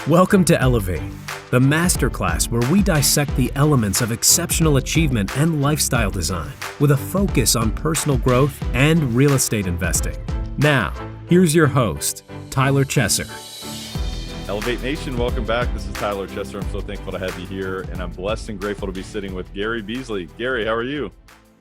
Welcome to Elevate, the masterclass where we dissect the elements of exceptional achievement and lifestyle design with a focus on personal growth and real estate investing. Now, here's your host, Tyler Chesser. Elevate Nation, welcome back. This is Tyler Chesser. I'm so thankful to have you here, and I'm blessed and grateful to be sitting with Gary Beasley. Gary, how are you?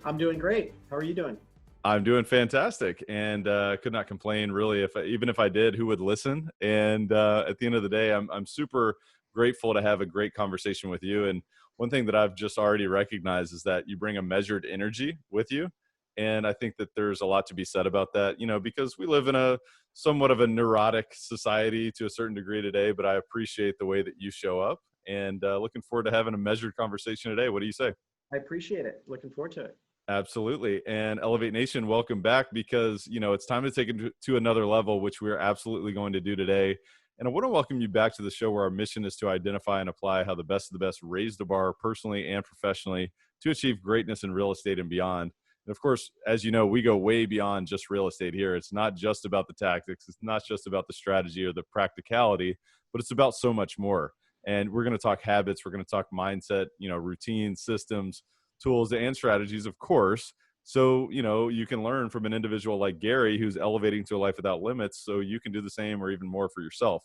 I'm doing great. How are you doing? I'm doing fantastic, and could not complain really. Even if I did, who would listen? And at the end of the day, I'm super grateful to have a great conversation with you. And one thing that I've just already recognized is that you bring a measured energy with you, and I think that there's a lot to be said about that. You know, because we live in a somewhat of a neurotic society to a certain degree today. But I appreciate the way that you show up, and looking forward to having a measured conversation today. What do you say? I appreciate it. Looking forward to it. Absolutely. And Elevate Nation, welcome back, because, you know, it's time to take it to another level, which we're absolutely going to do today. And I want to welcome you back to the show where our mission is to identify and apply how the best of the best raise the bar personally and professionally to achieve greatness in real estate and beyond. And of course, as you know, we go way beyond just real estate here. It's not just about the tactics. It's not just about the strategy or the practicality, but it's about so much more. And we're going to talk habits. We're going to talk mindset, you know, routines, systems, tools and strategies, of course. So, you know, you can learn from an individual like Gary, who's elevating to a life without limits, so you can do the same or even more for yourself.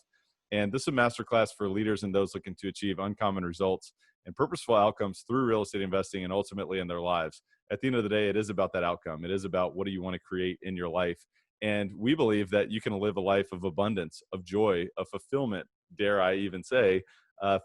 And this is a masterclass for leaders and those looking to achieve uncommon results and purposeful outcomes through real estate investing and ultimately in their lives. At the end of the day, it is about that outcome. It is about what do you want to create in your life. And we believe that you can live a life of abundance, of joy, of fulfillment, dare I even say,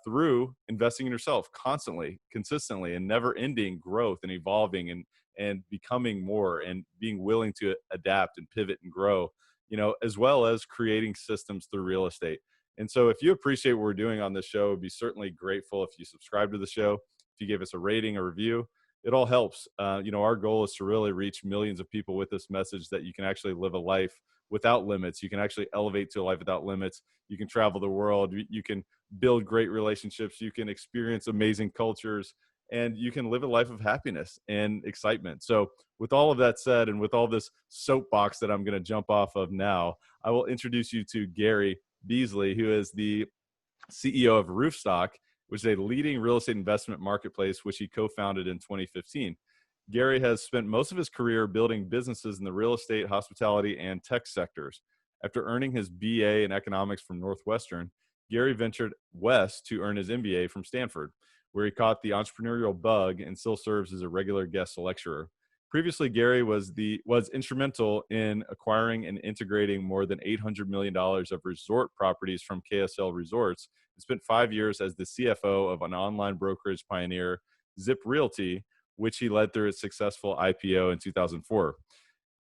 through investing in yourself constantly, consistently, and never-ending growth and evolving and becoming more and being willing to adapt and pivot and grow, you know, as well as creating systems through real estate. And so if you appreciate what we're doing on this show, I'd be certainly grateful if you subscribe to the show, if you give us a rating, a review. It all helps. You know, our goal is to really reach millions of people with this message that you can actually live a life without limits. You can actually elevate to a life without limits. You can travel the world. You can build great relationships. You can experience amazing cultures, and you can live a life of happiness and excitement. So with all of that said, and with all this soapbox that I'm going to jump off of now, I will introduce you to Gary Beasley, who is the CEO of Roofstock, which is a leading real estate investment marketplace, which he co-founded in 2015. Gary has spent most of his career building businesses in the real estate, hospitality, and tech sectors. After earning his BA in economics from Northwestern, Gary ventured west to earn his MBA from Stanford, where he caught the entrepreneurial bug and still serves as a regular guest lecturer. Previously, Gary was instrumental in acquiring and integrating more than $800 million of resort properties from KSL Resorts, and spent 5 years as the CFO of an online brokerage pioneer, ZipRealty, which he led through its successful IPO in 2004.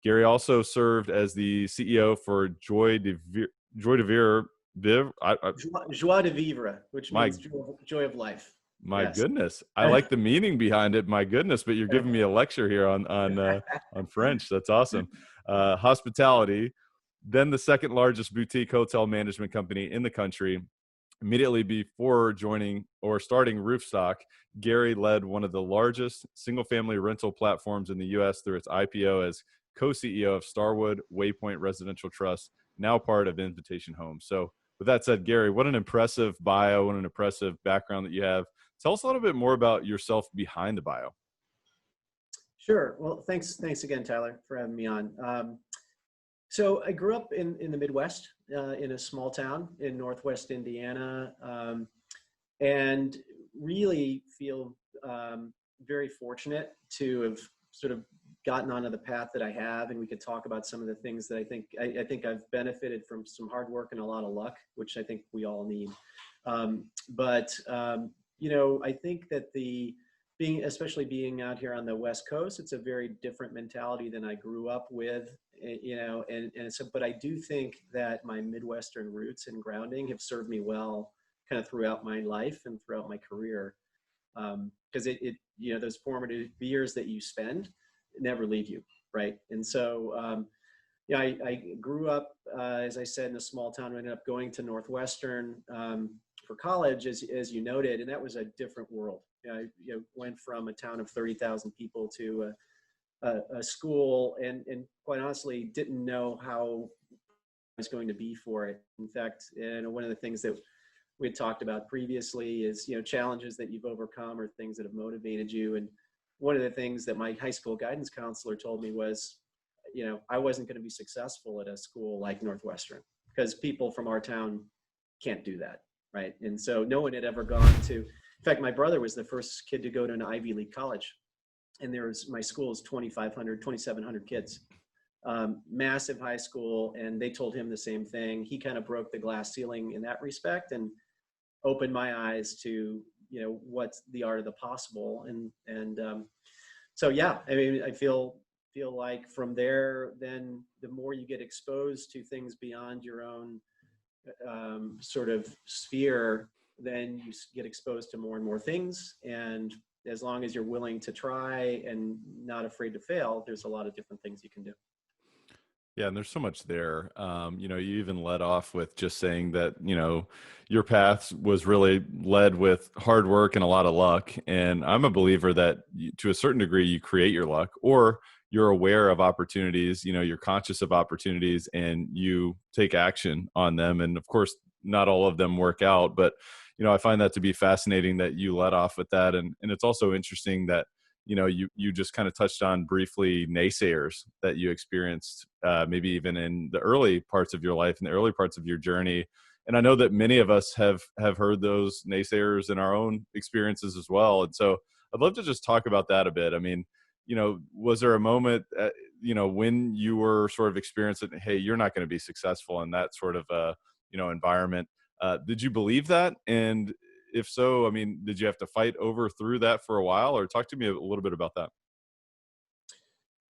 Gary also served as the CEO for Joie de Vivre, Joie de Vivre, which means joy of life. My goodness. I like the meaning behind it. My goodness, but you're giving me a lecture here on French. That's awesome. Hospitality, then the second largest boutique hotel management company in the country. Immediately before joining or starting Roofstock, Gary led one of the largest single-family rental platforms in the U.S. through its IPO as co-CEO of Starwood Waypoint Residential Trust, now part of Invitation Homes. So with that said, Gary, what an impressive bio, what an impressive background that you have. Tell us a little bit more about yourself behind the bio. Sure. Well, thanks again, Tyler, for having me on. So I grew up in the Midwest, in a small town in Northwest Indiana, and really feel very fortunate to have sort of gotten onto the path that I have. And we could talk about some of the things that I think I've benefited from some hard work and a lot of luck, which I think we all need. You know, I think that especially being out here on the West Coast, it's a very different mentality than I grew up with, you know, but I do think that my Midwestern roots and grounding have served me well kind of throughout my life and throughout my career. Because you know, those formative years that you spend never leave you, right? And so, you know, I grew up, as I said, in a small town. I ended up going to Northwestern for college, as you noted, and that was a different world. You know, went from a town of 30,000 people to a school, and quite honestly, didn't know how I was going to be for it. In fact, you know, one of the things that we had talked about previously is, challenges that you've overcome or things that have motivated you. And one of the things that my high school guidance counselor told me was, I wasn't going to be successful at a school like Northwestern because people from our town can't do that. Right. And so no one had ever gone to, in fact, my brother was the first kid to go to an Ivy League college. And my school is 2,700 kids, massive high school. And they told him the same thing. He kind of broke the glass ceiling in that respect and opened my eyes to, what's the art of the possible. So, yeah, I mean, I feel like from there, then the more you get exposed to things beyond your own sort of sphere, then you get exposed to more and more things. And as long as you're willing to try and not afraid to fail, there's a lot of different things you can do. Yeah, and there's so much there. You even led off with just saying that, your path was really led with hard work and a lot of luck. And I'm a believer that to a certain degree, you create your luck, or you're aware of opportunities, you're conscious of opportunities and you take action on them. And of course, not all of them work out, but, I find that to be fascinating that you led off with that. And it's also interesting that, you just kind of touched on briefly naysayers that you experienced, maybe even in the early parts of your life and the early parts of your journey. And I know that many of us have heard those naysayers in our own experiences as well. And so I'd love to just talk about that a bit. I mean, was there a moment, when you were sort of experiencing, hey, you're not going to be successful in that sort of, environment? Did you believe that? And if so, I mean, did you have to fight through that for a while, or talk to me a little bit about that?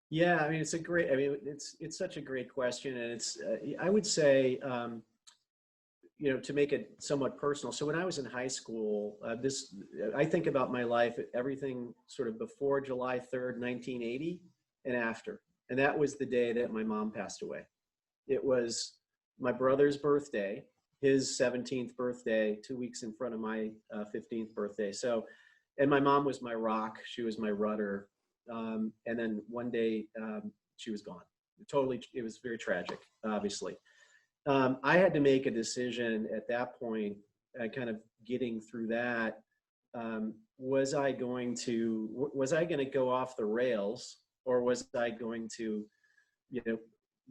Yeah, I mean, it's such a great question. And I would say, to make it somewhat personal. So when I was in high school, I think about my life, everything sort of before July 3rd, 1980 and after. And that was the day that my mom passed away. It was my brother's birthday, his 17th birthday, 2 weeks in front of my 15th birthday. So, and my mom was my rock. She was my rudder. And then one day she was gone. It was very tragic, obviously. I had to make a decision at that point, kind of getting through that. Was I going to go off the rails, or was I going to,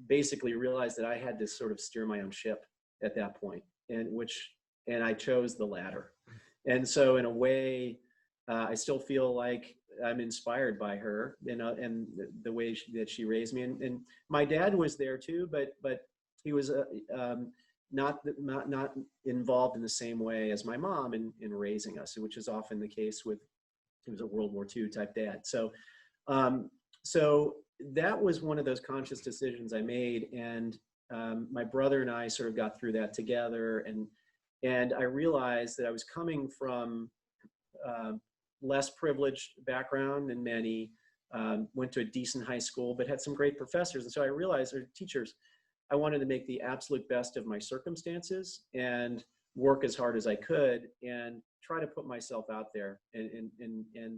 basically realize that I had to sort of steer my own ship at that point, and I chose the latter. And so in a way, I still feel like I'm inspired by her, and the way that she raised me. And my dad was there too, but he was not involved in the same way as my mom in raising us, which is often the case he was a World War II type dad. So that was one of those conscious decisions I made. And my brother and I sort of got through that together. And I realized that I was coming from less privileged background than many, went to a decent high school, but had some great professors. And so I realized, or teachers, I wanted to make the absolute best of my circumstances and work as hard as I could and try to put myself out there. And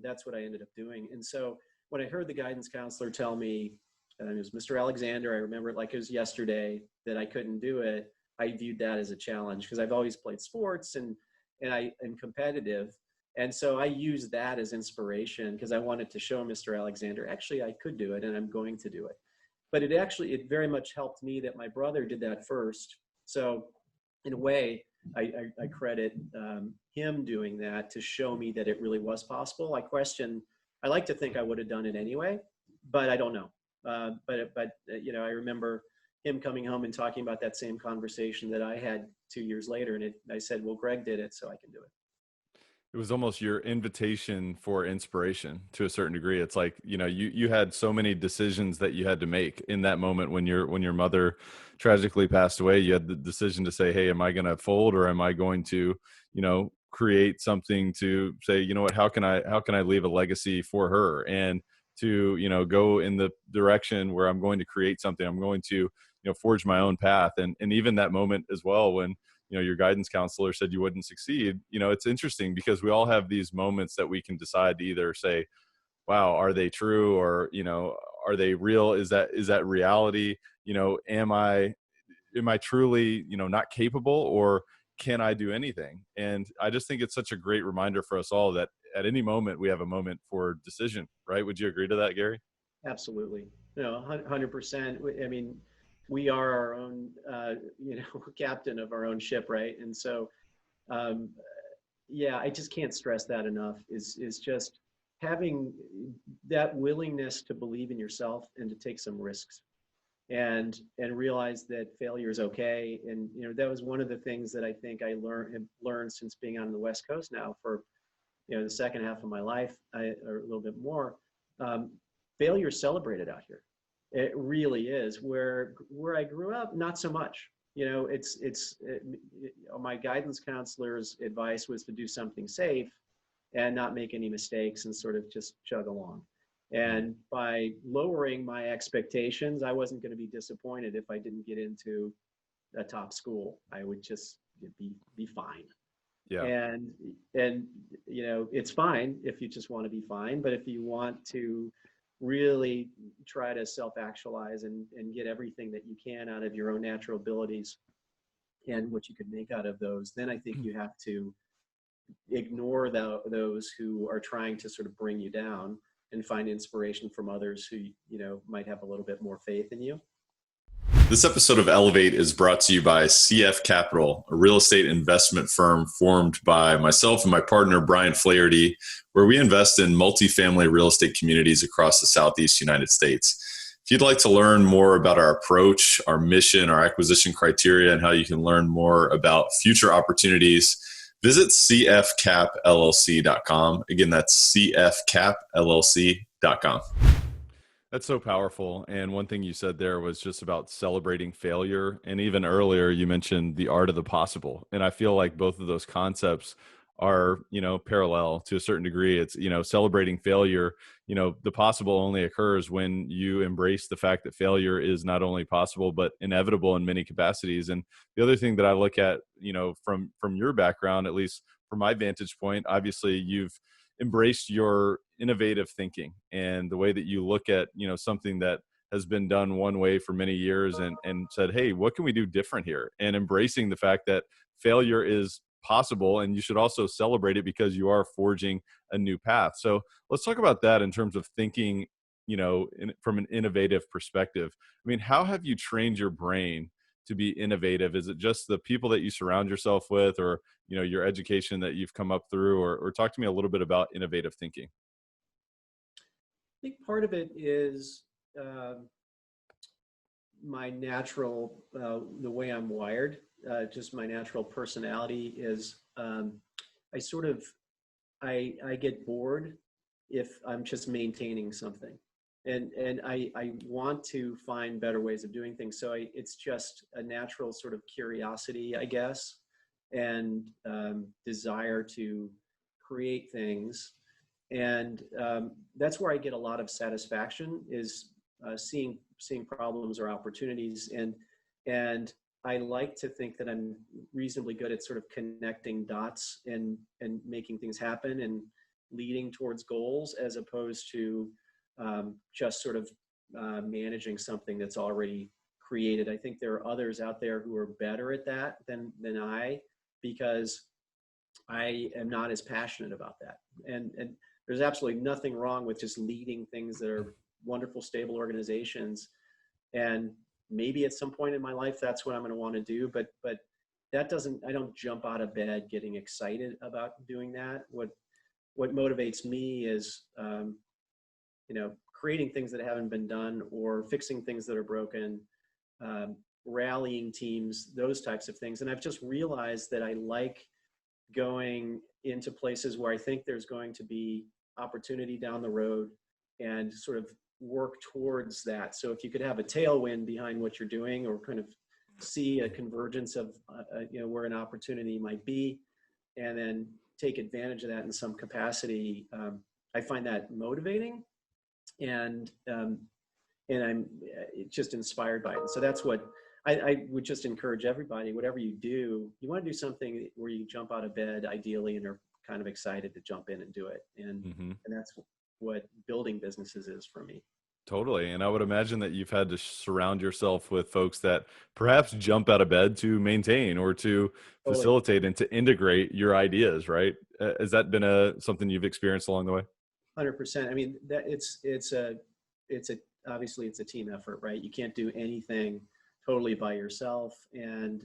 that's what I ended up doing. And so when I heard the guidance counselor tell me, it was Mr. Alexander, I remember it like it was yesterday, that I couldn't do it, I viewed that as a challenge because I've always played sports and I am competitive. And so I used that as inspiration because I wanted to show Mr. Alexander, actually, I could do it and I'm going to do it. But it very much helped me that my brother did that first. So in a way, I credit him doing that to show me that it really was possible. I like to think I would have done it anyway, but I don't know. But I remember him coming home and talking about that same conversation that I had 2 years later. And I said, well, Greg did it, so I can do it. It was almost your invitation for inspiration to a certain degree. It's like, you had so many decisions that you had to make in that moment when your mother tragically passed away. You had the decision to say, hey, am I going to fold, or am I going to, create something to say, you know what, how can I leave a legacy for her, and to, go in the direction where I'm going to create something. I'm going to, forge my own path. And even that moment as well, when, your guidance counselor said you wouldn't succeed, it's interesting because we all have these moments that we can decide to either say, wow, are they true? Or, are they real? Is that reality? Am I truly, not capable? Or, can I do anything? And I just think it's such a great reminder for us all that at any moment we have a moment for decision, right? Would you agree to that, Gary? Absolutely. No, 100%. I mean, we are our own, captain of our own ship, right? And so, um, yeah, I just can't stress that enough. Is just having that willingness to believe in yourself and to take some risks, and realize that failure is okay. And that was one of the things that I think I have learned since being on the West Coast now for the second half of my life, or a little bit more. Um, Failure is celebrated out here. It really is. Where I grew up, not so much. My guidance counselor's advice was to do something safe and not make any mistakes and sort of just chug along. And by lowering my expectations, I wasn't going to be disappointed if I didn't get into a top school. I would just be fine. Yeah. And it's fine if you just want to be fine, but if you want to really try to self-actualize and get everything that you can out of your own natural abilities and what you could make out of those, then I think you have to ignore those who are trying to sort of bring you down and find inspiration from others who might have a little bit more faith in you. This episode of Elevate is brought to you by CF Capital, a real estate investment firm formed by myself and my partner, Brian Flaherty, where we invest in multifamily real estate communities across the Southeast United States. If you'd like to learn more about our approach, our mission, our acquisition criteria, and how you can learn more about future opportunities, visit cfcapllc.com. Again, that's cfcapllc.com. That's so powerful. And one thing you said there was just about celebrating failure. And even earlier, you mentioned the art of the possible. And I feel like both of those concepts are, parallel to a certain degree. It's, celebrating failure, the possible only occurs when you embrace the fact that failure is not only possible, but inevitable in many capacities. And the other thing that I look at, from your background, at least from my vantage point, obviously you've embraced your innovative thinking and the way that you look at, something that has been done one way for many years and said, hey, what can we do different here? And embracing the fact that failure is possible and you should also celebrate it because you are forging a new path. So let's talk about that in terms of thinking, from an innovative perspective. I mean, how have you trained your brain to be innovative? Is it just the people that you surround yourself with, or your education that you've come up through, or talk to me a little bit about innovative thinking? I think part of it is my natural, the way I'm wired, just my natural personality is I get bored if I'm just maintaining something. And I want to find better ways of doing things. So it's just a natural sort of curiosity, I guess, and desire to create things. And that's where I get a lot of satisfaction, is seeing problems or opportunities. And I like to think that I'm reasonably good at sort of connecting dots and making things happen and leading towards goals, as opposed to just sort of managing something that's already created. I think there are others out there who are better at that than I, because I am not as passionate about that. And there's absolutely nothing wrong with just leading things that are wonderful, stable organizations. And maybe at some point in my life, that's what I'm going to want to do. But that doesn't, I don't jump out of bed getting excited about doing that. What motivates me is, creating things that haven't been done, or fixing things that are broken, rallying teams, those types of things. And I've just realized that I like going into places where I think there's going to be opportunity down the road, and sort of work towards that. So if you could have a tailwind behind what you're doing, or kind of see a convergence of, where an opportunity might be, and then take advantage of that in some capacity, I find that motivating, and I'm just inspired by it. And so that's what I would just encourage everybody. Whatever you do, you want to do something where you jump out of bed, ideally, and are kind of excited to jump in and do it. And that's what building businesses is for me. Totally. And I would imagine that you've had to surround yourself with folks that perhaps jump out of bed to maintain or to Totally. facilitate and to integrate your ideas, right? Has that been something you've experienced along the way? 100%. I mean, that it's a obviously it's a team effort, right? You can't do anything totally by yourself. And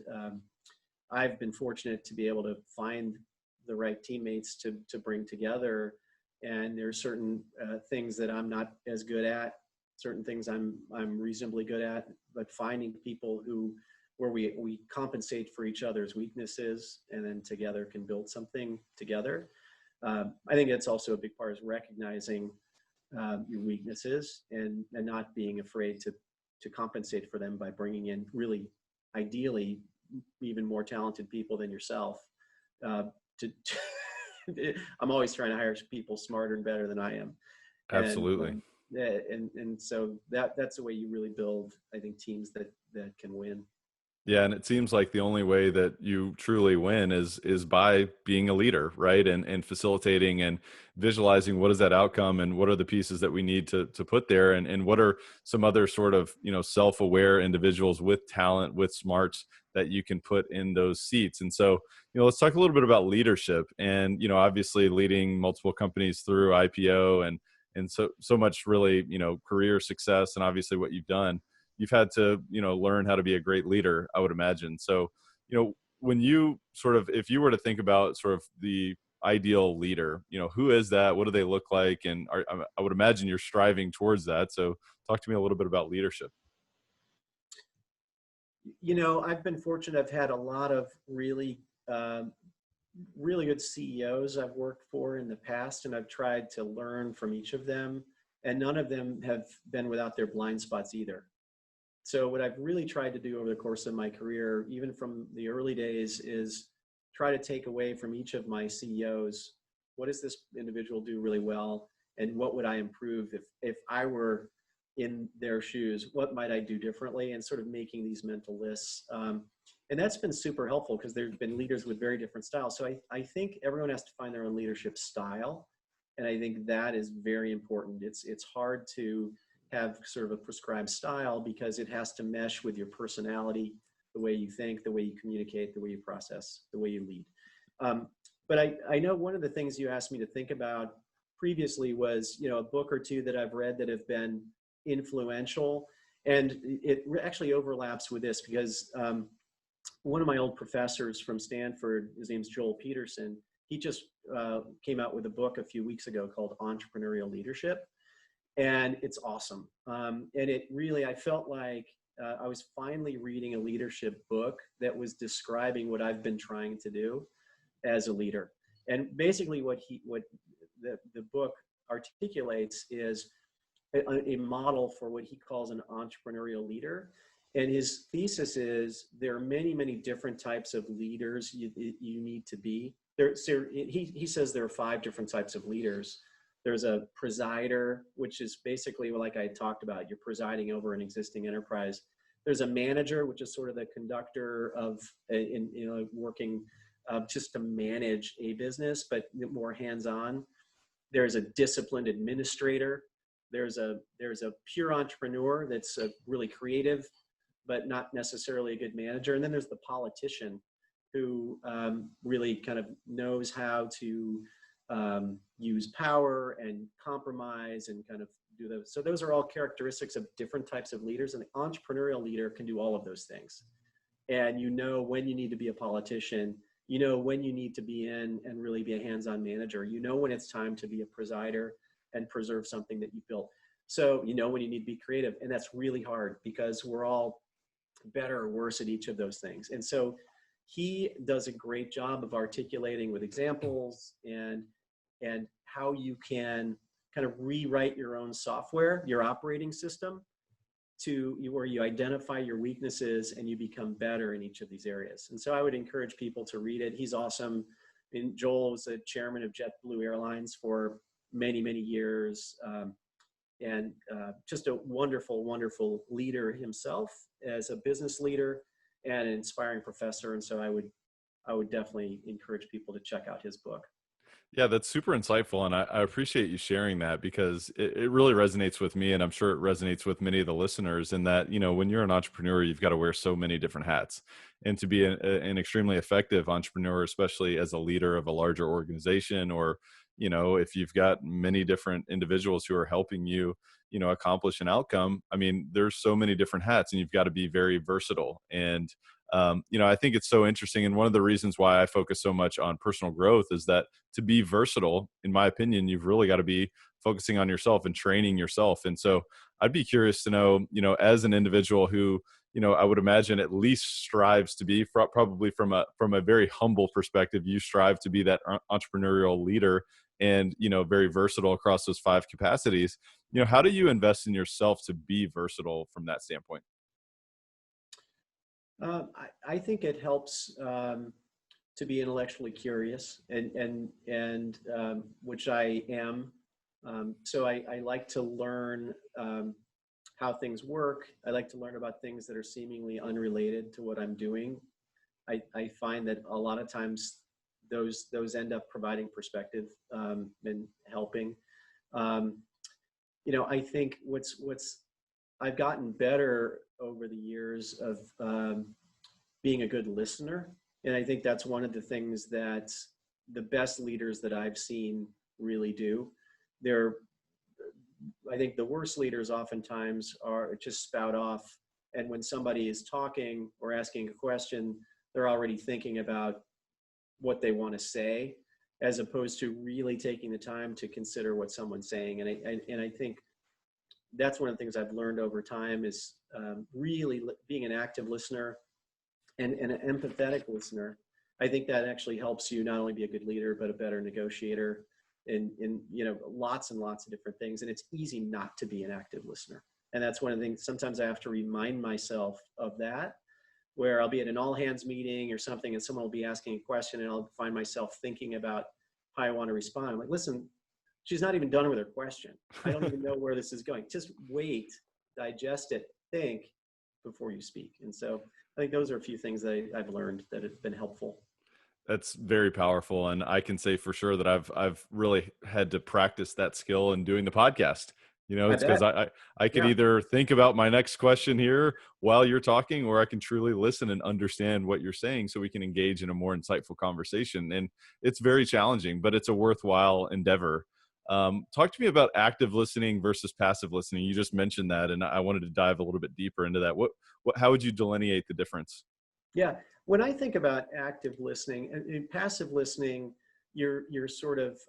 I've been fortunate to be able to find the right teammates to bring together. And there's certain things that I'm not as good at, certain things I'm reasonably good at, but finding people where we compensate for each other's weaknesses and then together can build something together. I think it's also a big part is recognizing your weaknesses and not being afraid to compensate for them by bringing in really, ideally, even more talented people than yourself. To I'm always trying to hire people smarter and better than I am, and Absolutely. and so that's the way you really build, I think, teams that can win. Yeah, and it seems like the only way that you truly win is by being a leader, right? And facilitating and visualizing what is that outcome and what are the pieces that we need to put there and what are some other sort of, self-aware individuals with talent, with smarts that you can put in those seats. And so, let's talk a little bit about leadership and, obviously leading multiple companies through IPO and so much really, career success and obviously what you've done. You've had to learn how to be a great leader, I would imagine. So when you sort of, if you were to think about sort of the ideal leader, who is that, what do they look like, and I would imagine you're striving towards that. So talk to me a little bit about leadership. I've been fortunate. I've had a lot of really good CEOs I've worked for in the past, and I've tried to learn from each of them, and none of them have been without their blind spots either. So what I've really tried to do over the course of my career, even from the early days, is try to take away from each of my CEOs, what does this individual do really well? And what would I improve if I were in their shoes? What might I do differently? And sort of making these mental lists. And that's been super helpful because there's been leaders with very different styles. So I think everyone has to find their own leadership style. And I think that is very important. It's hard to have sort of a prescribed style because it has to mesh with your personality, the way you think, the way you communicate, the way you process, the way you lead. But I know one of the things you asked me to think about previously was, a book or two that I've read that have been influential. And it actually overlaps with this because one of my old professors from Stanford, his name's Joel Peterson, he just came out with a book a few weeks ago called Entrepreneurial Leadership. And it's awesome. And it really, I felt like I was finally reading a leadership book that was describing what I've been trying to do as a leader. And basically what the book articulates is a model for what he calls an entrepreneurial leader. And his thesis is there are many, many different types of leaders you need to be. He says there are 5 different types of leaders. There's a presider, which is basically like I talked about, you're presiding over an existing enterprise. There's a manager, which is sort of the conductor of, working just to manage a business, but more hands-on. There's a disciplined administrator. There's a pure entrepreneur that's really creative, but not necessarily a good manager. And then there's the politician who really kind of knows how to use power and compromise and kind of do those. So those are all characteristics of different types of leaders. And the entrepreneurial leader can do all of those things. And when you need to be a politician, when you need to be in and really be a hands-on manager, when it's time to be a presider and preserve something that you built. So when you need to be creative. And that's really hard because we're all better or worse at each of those things. And so he does a great job of articulating with examples and how you can kind of rewrite your own software, your operating system, where you identify your weaknesses and you become better in each of these areas. And so I would encourage people to read it. He's awesome. And Joel was the chairman of JetBlue Airlines for many, many years. And just a wonderful, wonderful leader himself as a business leader and an inspiring professor. And so I would definitely encourage people to check out his book. Yeah, that's super insightful. And I appreciate you sharing that because it really resonates with me. And I'm sure it resonates with many of the listeners in that, when you're an entrepreneur, you've got to wear so many different hats. And to be an extremely effective entrepreneur, especially as a leader of a larger organization, or, if you've got many different individuals who are helping you, accomplish an outcome, I mean, there's so many different hats and you've got to be very versatile. And, I think it's so interesting. And one of the reasons why I focus so much on personal growth is that to be versatile, in my opinion, you've really got to be focusing on yourself and training yourself. And so I'd be curious to know, as an individual who, I would imagine at least strives to be probably from a very humble perspective, you strive to be that entrepreneurial leader and, very versatile across those five capacities. How do you invest in yourself to be versatile from that standpoint? I think it helps to be intellectually curious, and which I am. So I like to learn how things work. I like to learn about things that are seemingly unrelated to what I'm doing. I find that a lot of times those end up providing perspective and helping. I think what's I've gotten better over the years of being a good listener. And I think that's one of the things that the best leaders that I've seen really do. I think the worst leaders oftentimes are just spout off. And when somebody is talking or asking a question, they're already thinking about what they want to say, as opposed to really taking the time to consider what someone's saying. And I think that's one of the things I've learned over time is really being an active listener and an empathetic listener. I think that actually helps you not only be a good leader, but a better negotiator in lots and lots of different things. And it's easy not to be an active listener. And that's one of the things, sometimes I have to remind myself of that, where I'll be at an all hands meeting or something and someone will be asking a question and I'll find myself thinking about how I want to respond. I'm like, listen, she's not even done with her question. I don't even know where this is going. Just wait, digest it, think before you speak. And so I think those are a few things that I've learned that have been helpful. That's very powerful, and I can say for sure that I've really had to practice that skill in doing the podcast. I It's because bet. I could Yeah. either think about my next question here while you're talking, or I can truly listen and understand what you're saying, so we can engage in a more insightful conversation. And it's very challenging, but it's a worthwhile endeavor. Talk to me about active listening versus passive listening. You just mentioned that, and I wanted to dive a little bit deeper into that. How would you delineate the difference? Yeah. When I think about active listening and passive listening, you're sort of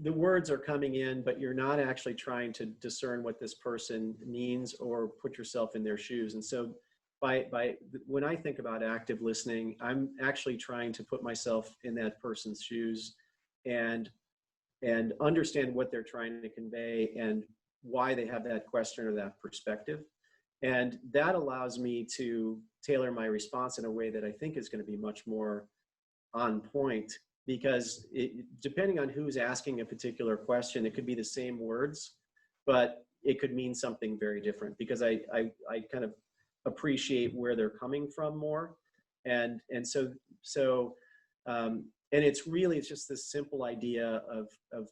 the words are coming in, but you're not actually trying to discern what this person means or put yourself in their shoes. And so when I think about active listening, I'm actually trying to put myself in that person's shoes and understand what they're trying to convey and why they have that question or that perspective. And that allows me to tailor my response in a way that I think is going to be much more on point, because depending on who's asking a particular question, it could be the same words, but it could mean something very different, because I kind of appreciate where they're coming from more. And it's just this simple idea of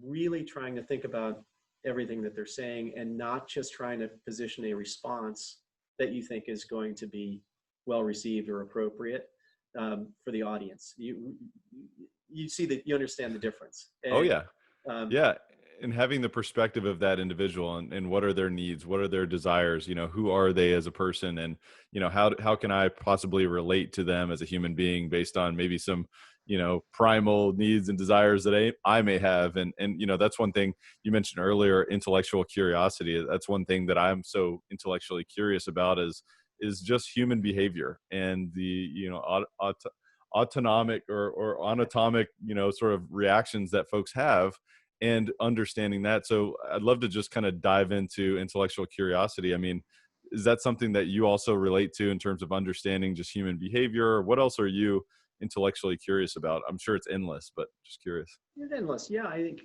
really trying to think about everything that they're saying and not just trying to position a response that you think is going to be well received or appropriate for the audience. You see that, you understand the difference. Oh And yeah. Yeah. And having the perspective of that individual, and what are their needs, what are their desires, who are they as a person, and, how can I possibly relate to them as a human being based on maybe some, primal needs and desires that I may have. And, that's one thing you mentioned earlier, intellectual curiosity. That's one thing that I'm so intellectually curious about is just human behavior and the, autonomic or anatomic, sort of reactions that folks have, and understanding that. So I'd love to just kind of dive into intellectual curiosity. I mean, is that something that you also relate to in terms of understanding just human behavior? Or what else are you intellectually curious about? I'm sure it's endless, but just curious. it's endless. Yeah, I think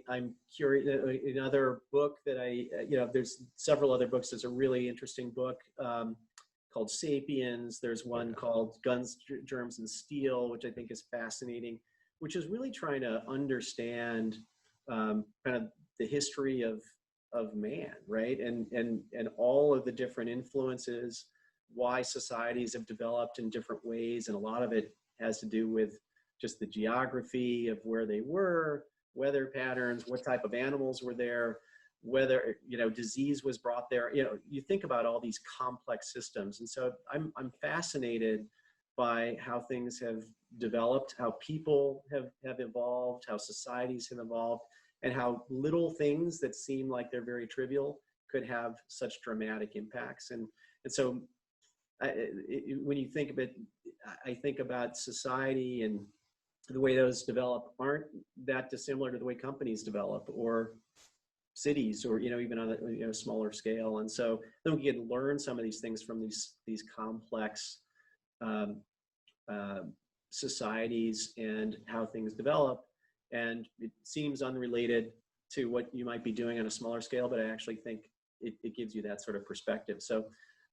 I'm curious. Another book that there's several other books. There's a really interesting book called Sapiens. There's one called Guns, Germs, and Steel, which I think is fascinating, which is really trying to understand kind of the history of man, right? And all of the different influences, why societies have developed in different ways. And a lot of it has to do with just the geography of where they were, weather patterns, what type of animals were there, whether, disease was brought there. You think about all these complex systems. And so I'm fascinated by how things have developed, how people have evolved, how societies have evolved, and how little things that seem like they're very trivial could have such dramatic impacts. And so when you think of it, I think about society and the way those develop aren't that dissimilar to the way companies develop, or cities, or even on a smaller scale. And so then we can learn some of these things from these complex societies and how things develop. And it seems unrelated to what you might be doing on a smaller scale, but I actually think it gives you that sort of perspective. So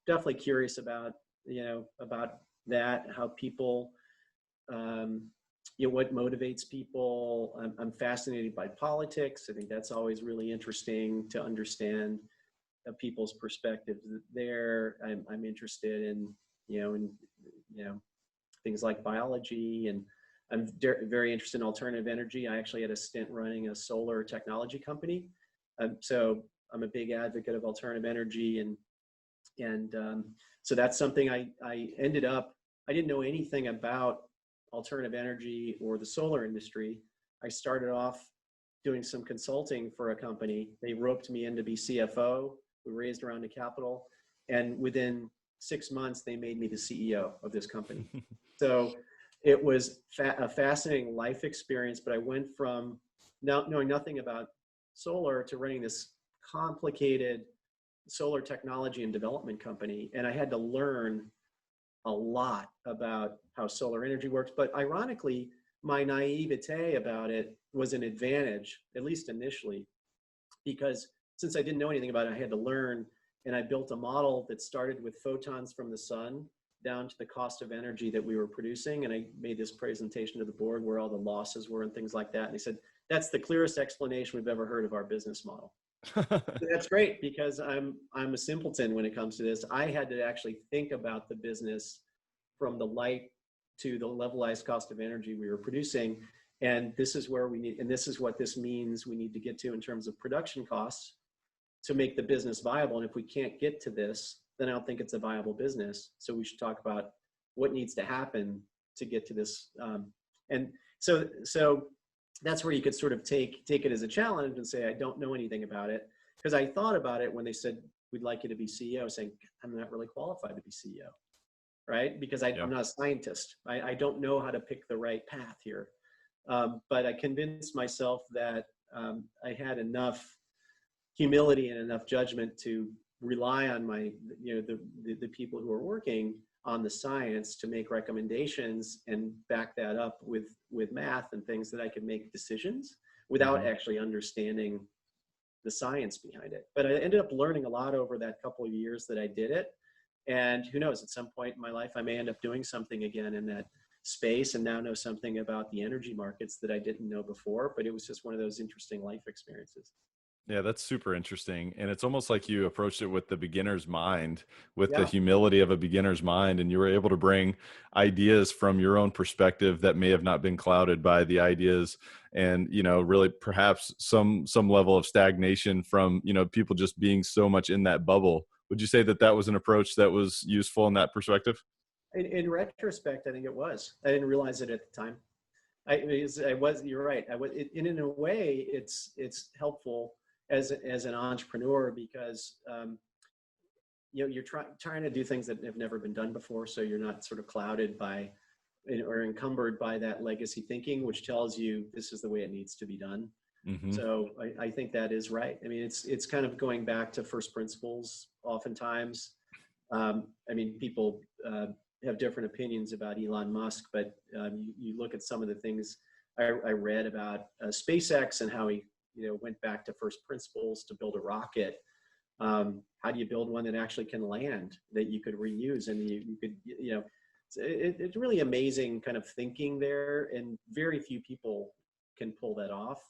definitely curious about that, how people, what motivates people. I'm fascinated by politics. I think that's always really interesting to understand people's perspectives there. I'm interested in, things like biology, and I'm very interested in alternative energy. I actually had a stint running a solar technology company. So I'm a big advocate of alternative energy. And so that's something I ended up, I didn't know anything about alternative energy or the solar industry. I started off doing some consulting for a company. They roped me in to be CFO. We raised around the capital. And within 6 months, they made me the CEO of this company. So it was a fascinating life experience, but I went from knowing nothing about solar to running this complicated solar technology and development company. And I had to learn a lot about how solar energy works. But ironically, my naivete about it was an advantage, at least initially, because since I didn't know anything about it, I had to learn. And I built a model that started with photons from the sun down to the cost of energy that we were producing. And I made this presentation to the board where all the losses were and things like that. And they said, that's the clearest explanation we've ever heard of our business model. That's great, because I'm a simpleton when it comes to this. I had to actually think about the business from the light to the levelized cost of energy we were producing. And this is where we need, and this is what this means we need to get to in terms of production costs to make the business viable. And if we can't get to this, then I don't think it's a viable business. So we should talk about what needs to happen to get to this. And so that's where you could sort of take it as a challenge and say, I don't know anything about it. Because I thought about it when they said, we'd like you to be CEO, saying, I'm not really qualified to be CEO, right? Because I'm not a scientist. I don't know how to pick the right path here. But I convinced myself that I had enough humility and enough judgment to rely on my, the people who are working on the science to make recommendations and back that up with math and things that I could make decisions without actually understanding the science behind it. But I ended up learning a lot over that couple of years that I did it. And who knows, at some point in my life, I may end up doing something again in that space and now know something about the energy markets that I didn't know before, but it was just one of those interesting life experiences. Yeah, that's super interesting. And it's almost like you approached it with the beginner's mind, with the Yeah. humility of a beginner's mind, and you were able to bring ideas from your own perspective that may have not been clouded by the ideas, and, really perhaps some level of stagnation from, people just being so much in that bubble. Would you say that that was an approach that was useful in that perspective? In retrospect, I think it was. I didn't realize it at the time. You're right. In a way, it's helpful as an entrepreneur, because you're trying to do things that have never been done before, so you're not sort of clouded by or encumbered by that legacy thinking, which tells you this is the way it needs to be done. So I think that is right. I mean, it's kind of going back to first principles oftentimes. People have different opinions about Elon Musk, but you look at some of the things I read about SpaceX and how he went back to first principles to build a rocket. How do you build one that actually can land, that you could reuse, and you could, it's really amazing kind of thinking there, and very few people can pull that off.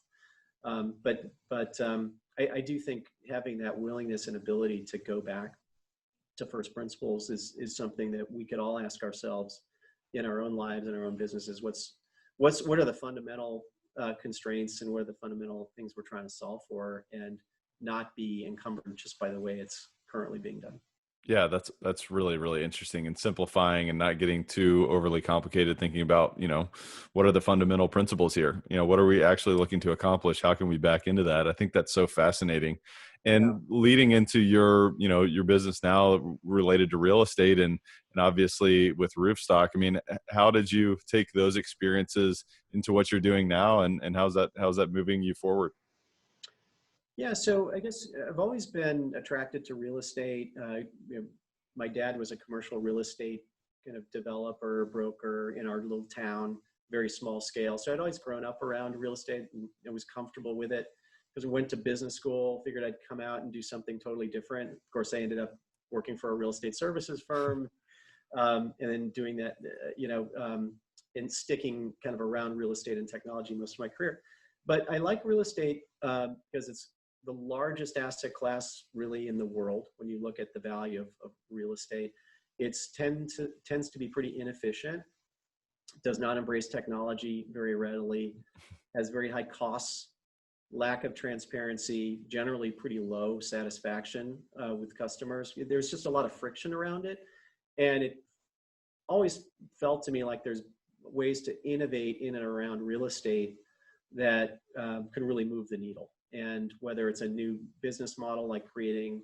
I do think having that willingness and ability to go back to first principles is something that we could all ask ourselves in our own lives and our own businesses. What are the fundamental constraints, and what are the fundamental things we're trying to solve for, and not be encumbered just by the way it's currently being done. Yeah, that's really, really interesting, and simplifying and not getting too overly complicated, thinking about, what are the fundamental principles here? What are we actually looking to accomplish? How can we back into that? I think that's so fascinating. Yeah. And leading into your business now related to real estate and obviously with Roofstock, I mean, how did you take those experiences into what you're doing now, and how's that moving you forward? Yeah, so I guess I've always been attracted to real estate. My dad was a commercial real estate kind of developer, broker in our little town, very small scale. So I'd always grown up around real estate, and I was comfortable with it because I went to business school, figured I'd come out and do something totally different. Of course, I ended up working for a real estate services firm, and then doing that, and sticking kind of around real estate and technology most of my career. But I like real estate because it's the largest asset class really in the world. When you look at the value of real estate, it tends to be pretty inefficient, does not embrace technology very readily, has very high costs, lack of transparency, generally pretty low satisfaction with customers. There's just a lot of friction around it. And it always felt to me like there's ways to innovate in and around real estate that could really move the needle. And whether it's a new business model, like creating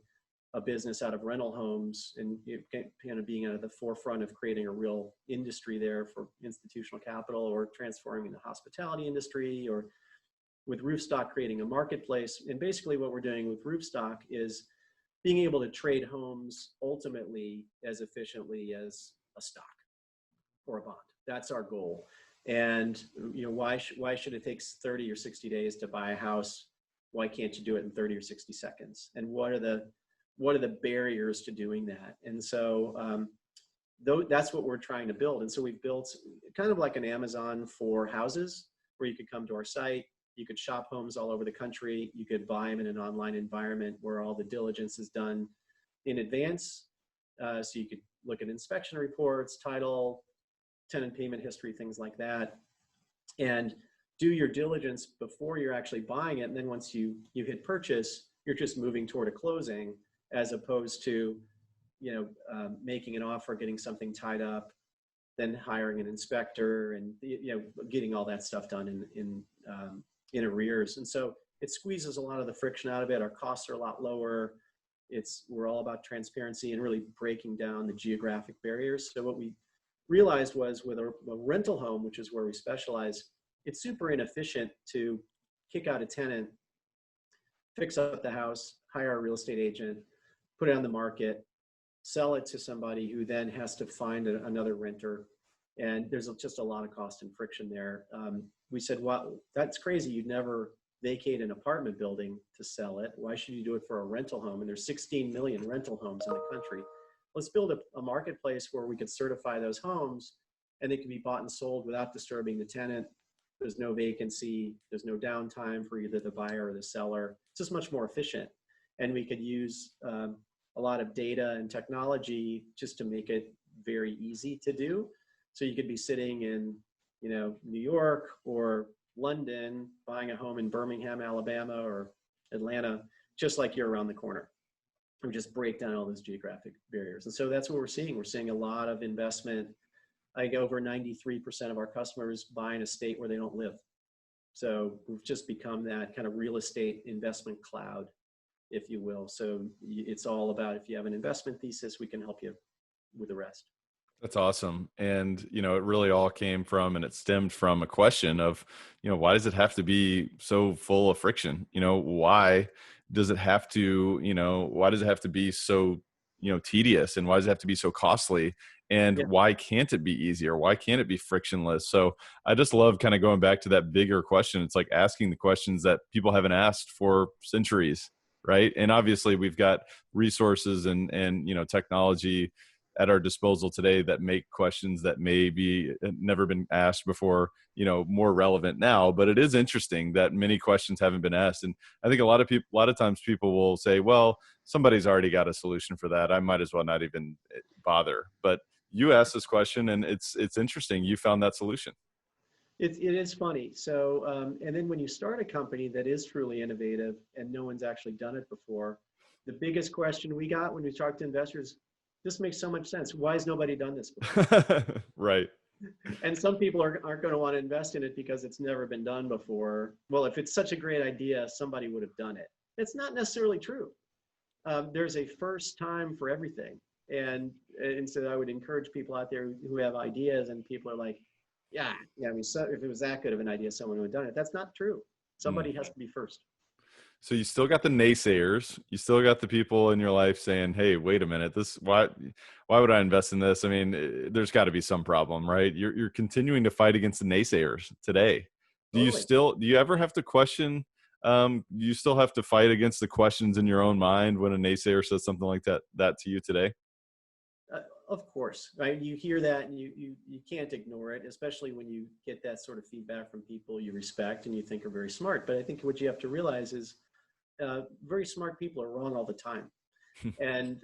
a business out of rental homes and kind of being at the forefront of creating a real industry there for institutional capital, or transforming the hospitality industry, or with Roofstock creating a marketplace. And basically what we're doing with Roofstock is being able to trade homes ultimately as efficiently as a stock or a bond. That's our goal. And why should it take 30 or 60 days to buy a house? Why can't you do it in 30 or 60 seconds? And what are the barriers to doing that? And so that's what we're trying to build. And so we've built kind of like an Amazon for houses, where you could come to our site, you could shop homes all over the country, you could buy them in an online environment where all the diligence is done in advance. So you could look at inspection reports, title, tenant payment history, things like that, and do your diligence before you're actually buying it. And then once you hit purchase, you're just moving toward a closing, as opposed to, making an offer, getting something tied up, then hiring an inspector, and getting all that stuff done in arrears. And so it squeezes a lot of the friction out of it. Our costs are a lot lower. We're all about transparency and really breaking down the geographic barriers. So what we realized was, with a rental home, which is where we specialize, it's super inefficient to kick out a tenant, fix up the house, hire a real estate agent, put it on the market, sell it to somebody who then has to find another renter. And there's just a lot of cost and friction there. We said, well, that's crazy. You'd never vacate an apartment building to sell it. Why should you do it for a rental home? And there's 16 million rental homes in the country. Let's build a marketplace where we could certify those homes, and they can be bought and sold without disturbing the tenant. There's no vacancy. There's no downtime for either the buyer or the seller. It's just much more efficient. And we could use a lot of data and technology just to make it very easy to do. So you could be sitting in, New York or London, buying a home in Birmingham, Alabama, or Atlanta, just like you're around the corner. We just break down all those geographic barriers. And so that's what we're seeing. We're seeing a lot of investment. I think over 93% of our customers buy in a state where they don't live. So we've just become that kind of real estate investment cloud, if you will. So it's all about, if you have an investment thesis, we can help you with the rest. That's awesome. And, it really all came from, and it stemmed from a question of, why does it have to be so full of friction? Why does it have to, why does it have to be so, tedious, and why does it have to be so costly? And why can't it be easier? Why can't it be frictionless? So I just love kind of going back to that bigger question. It's like asking the questions that people haven't asked for centuries. right? And obviously we've got resources and technology at our disposal today that make questions that may be never been asked before, more relevant now. But it is interesting that many questions haven't been asked. And I think a lot of times people will say, well, somebody's already got a solution for that, I might as well not even bother. But you asked this question, and it's interesting. You found that solution. It is funny. So, and then when you start a company that is truly innovative and no one's actually done it before, the biggest question we got when we talked to investors, this makes so much sense. Why has nobody done this before? Right. And some people aren't going to want to invest in it because it's never been done before. Well, if it's such a great idea, somebody would have done it. It's not necessarily true. There's a first time for everything. And so I would encourage people out there who have ideas and people are like, yeah, I mean, so if it was that good of an idea, someone would have done it. That's not true. Somebody has to be first. So you still got the naysayers. You still got the people in your life saying, "Hey, wait a minute. Why would I invest in this? I mean, there's got to be some problem, right?" You're continuing to fight against the naysayers today. Totally. Do you ever have to question? You still have to fight against the questions in your own mind when a naysayer says something like that to you today? Of course, right? You hear that and you can't ignore it, especially when you get that sort of feedback from people you respect and you think are very smart. But I think what you have to realize is very smart people are wrong all the time. And,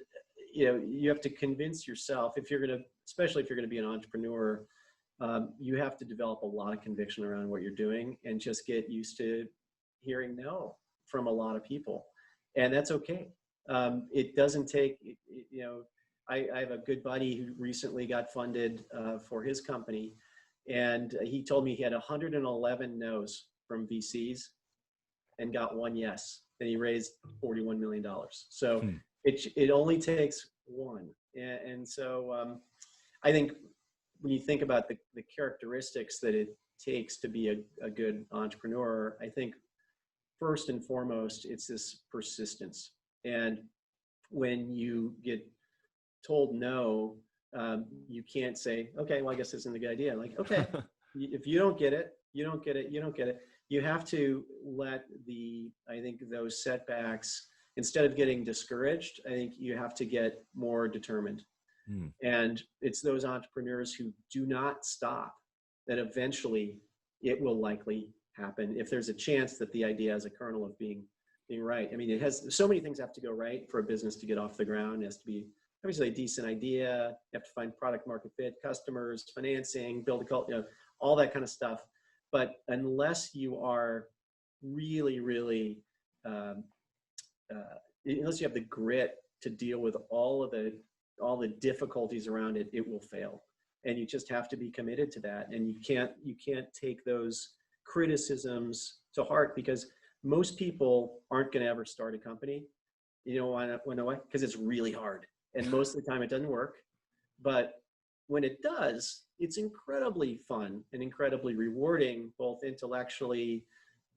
you have to convince yourself especially if you're going to be an entrepreneur, you have to develop a lot of conviction around what you're doing and just get used to hearing no from a lot of people. And that's okay. It doesn't take, I have a good buddy who recently got funded for his company. And he told me he had 111 no's from VCs and got one yes. And he raised $41 million. So it only takes one. And so I think when you think about the characteristics that it takes to be a good entrepreneur, I think first and foremost, it's this persistence. And when you get told no, you can't say, okay, well, I guess this isn't a good idea. Like, okay, if you don't get it, you don't get it, you don't get it. You have to let I think those setbacks, instead of getting discouraged, I think you have to get more determined. And it's those entrepreneurs who do not stop that eventually it will likely happen if there's a chance that the idea has a kernel of being right. I mean, it has so many things have to go right for a business to get off the ground. It has to be obviously a decent idea. You have to find product market fit, customers, financing, build a culture, all that kind of stuff. But unless you are really, really, unless you have the grit to deal with all the difficulties around it, it will fail. And you just have to be committed to that. And you can't take those criticisms to heart, because most people aren't going to ever start a company. You know why? Because it's really hard. And most of the time it doesn't work. But when it does, it's incredibly fun and incredibly rewarding, both intellectually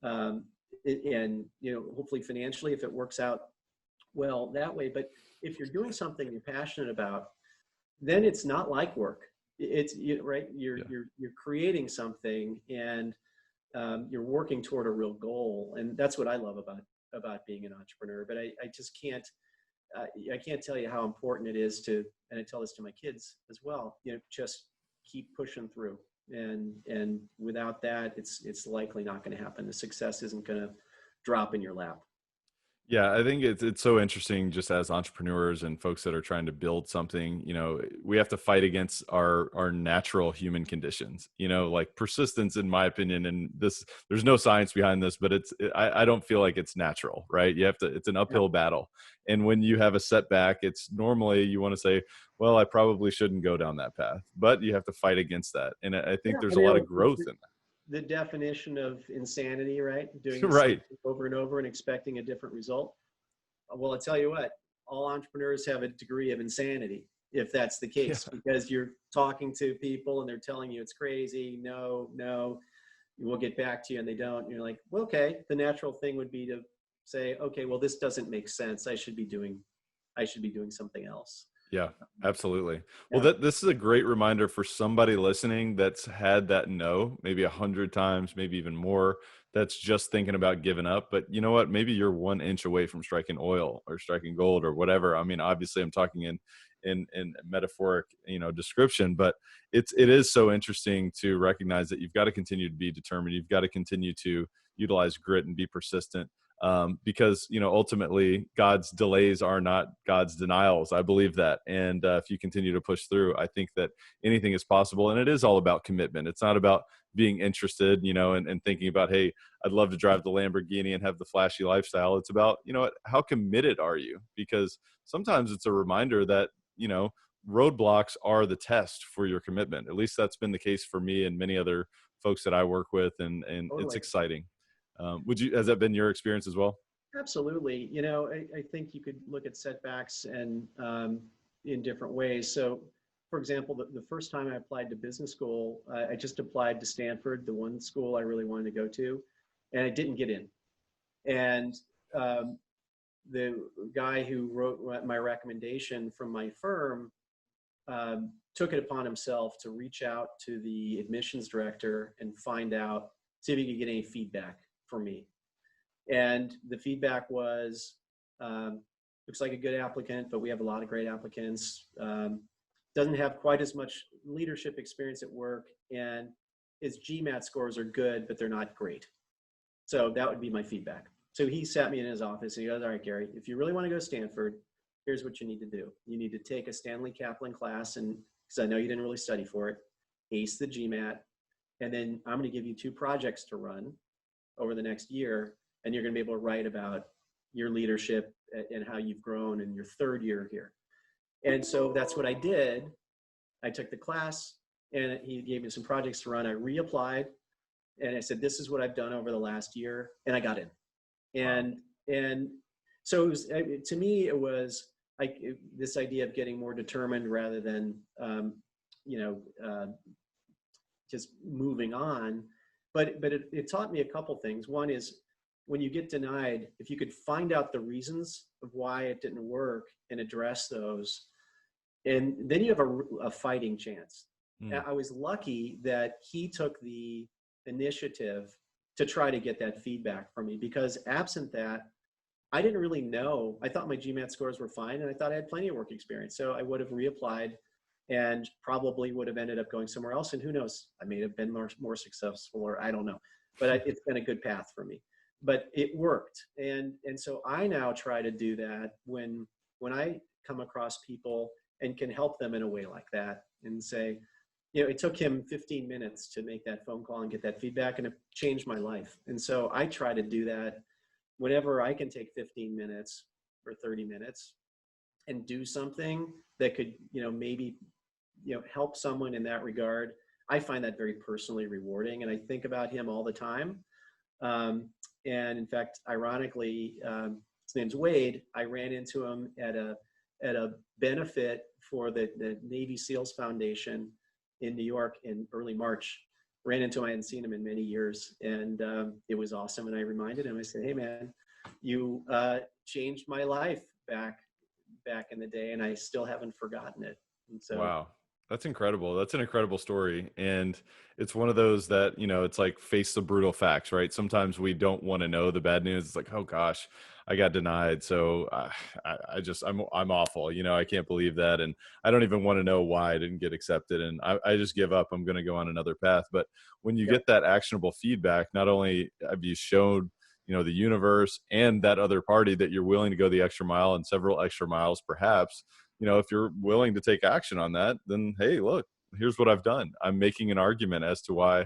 and hopefully financially, if it works out well that way. But if you're doing something you're passionate about, then it's not like work. It's right. You're creating something, and you're working toward a real goal, and that's what I love about being an entrepreneur. But I just can't. I can't tell you how important it is to, and I tell this to my kids as well, just keep pushing through. And without that, it's likely not going to happen. The success isn't going to drop in your lap. Yeah, I think it's so interesting, just as entrepreneurs and folks that are trying to build something, we have to fight against our natural human conditions, like persistence, in my opinion. And there's no science behind this, but I don't feel like it's natural, right? It's an uphill battle. And when you have a setback, it's normally you want to say, well, I probably shouldn't go down that path, but you have to fight against that. And I think there's a lot of growth in that. The definition of insanity, right? Doing the Right. same thing over and over and expecting a different result. Well, I'll tell you what, all entrepreneurs have a degree of insanity, if that's the case, because you're talking to people and they're telling you it's crazy. No, we'll get back to you, and they don't. And you're like, well, okay. The natural thing would be to say, okay, well, this doesn't make sense. I should be doing something else. Yeah, absolutely. Well, Yeah. this is a great reminder for somebody listening that's had that no, maybe 100 times, maybe even more, that's just thinking about giving up. But you know what? Maybe you're 1 inch away from striking oil or striking gold or whatever. I mean, obviously I'm talking in metaphoric, description, but it is so interesting to recognize that you've got to continue to be determined. You've got to continue to utilize grit and be persistent, because ultimately God's delays are not God's denials. I believe that, and if you continue to push through, I think that anything is possible. And it is all about commitment. It's not about being interested, and thinking about, hey, I'd love to drive the Lamborghini and have the flashy lifestyle. It's about, how committed are you? Because sometimes it's a reminder that roadblocks are the test for your commitment. At least that's been the case for me and many other folks that I work with, and it's Totally. exciting. Has that been your experience as well? Absolutely. I think you could look at setbacks and in different ways. So, for example, the first time I applied to business school, I just applied to Stanford, the one school I really wanted to go to, and I didn't get in. And the guy who wrote my recommendation from my firm took it upon himself to reach out to the admissions director and find out, see if he could get any feedback for me. And the feedback was, looks like a good applicant, but we have a lot of great applicants. Doesn't have quite as much leadership experience at work, and his GMAT scores are good, but they're not great. So that would be my feedback. So he sat me in his office and he goes, all right, Gary, if you really want to go to Stanford, here's what you need to do. You need to take a Stanley Kaplan class, and because I know you didn't really study for it, ace the GMAT, and then I'm going to give you 2 projects to run over the next year, and you're going to be able to write about your leadership and how you've grown in your 3rd year here. And so that's what I did. I took the class, and he gave me some projects to run. I reapplied, and I said, this is what I've done over the last year, and I got in. And so it was, to me, it was like this idea of getting more determined rather than, just moving on. But it taught me a couple things. One is, when you get denied, if you could find out the reasons of why it didn't work and address those, and then you have a fighting chance. I was lucky that he took the initiative to try to get that feedback from me, because absent that, I didn't really know. I thought my GMAT scores were fine, and I thought I had plenty of work experience. So I would have reapplied and probably would have ended up going somewhere else. And who knows, I may have been more successful, or I don't know. But it's been a good path for me. But it worked. And so I now try to do that when I come across people and can help them in a way like that, and say, it took him 15 minutes to make that phone call and get that feedback, and it changed my life. And so I try to do that whenever I can take 15 minutes or 30 minutes and do something that could, maybe, help someone in that regard. I find that very personally rewarding, and I think about him all the time. And in fact, ironically, his name's Wade. I ran into him at a benefit for the Navy SEALs Foundation in New York in early March. Ran into him. I hadn't seen him in many years, and it was awesome. And I reminded him. I said, "Hey, man, you changed my life back in the day, and I still haven't forgotten it." And so, Wow. That's incredible. That's an incredible story. And it's one of those that, it's like face the brutal facts, right? Sometimes we don't want to know the bad news. It's like, oh gosh, I got denied. So I'm awful. I can't believe that. And I don't even want to know why I didn't get accepted. And I just give up. I'm going to go on another path. But when you get that actionable feedback, not only have you shown, the universe and that other party that you're willing to go the extra mile and several extra miles, perhaps, if you're willing to take action on that, then, hey, look, here's what I've done. I'm making an argument as to why,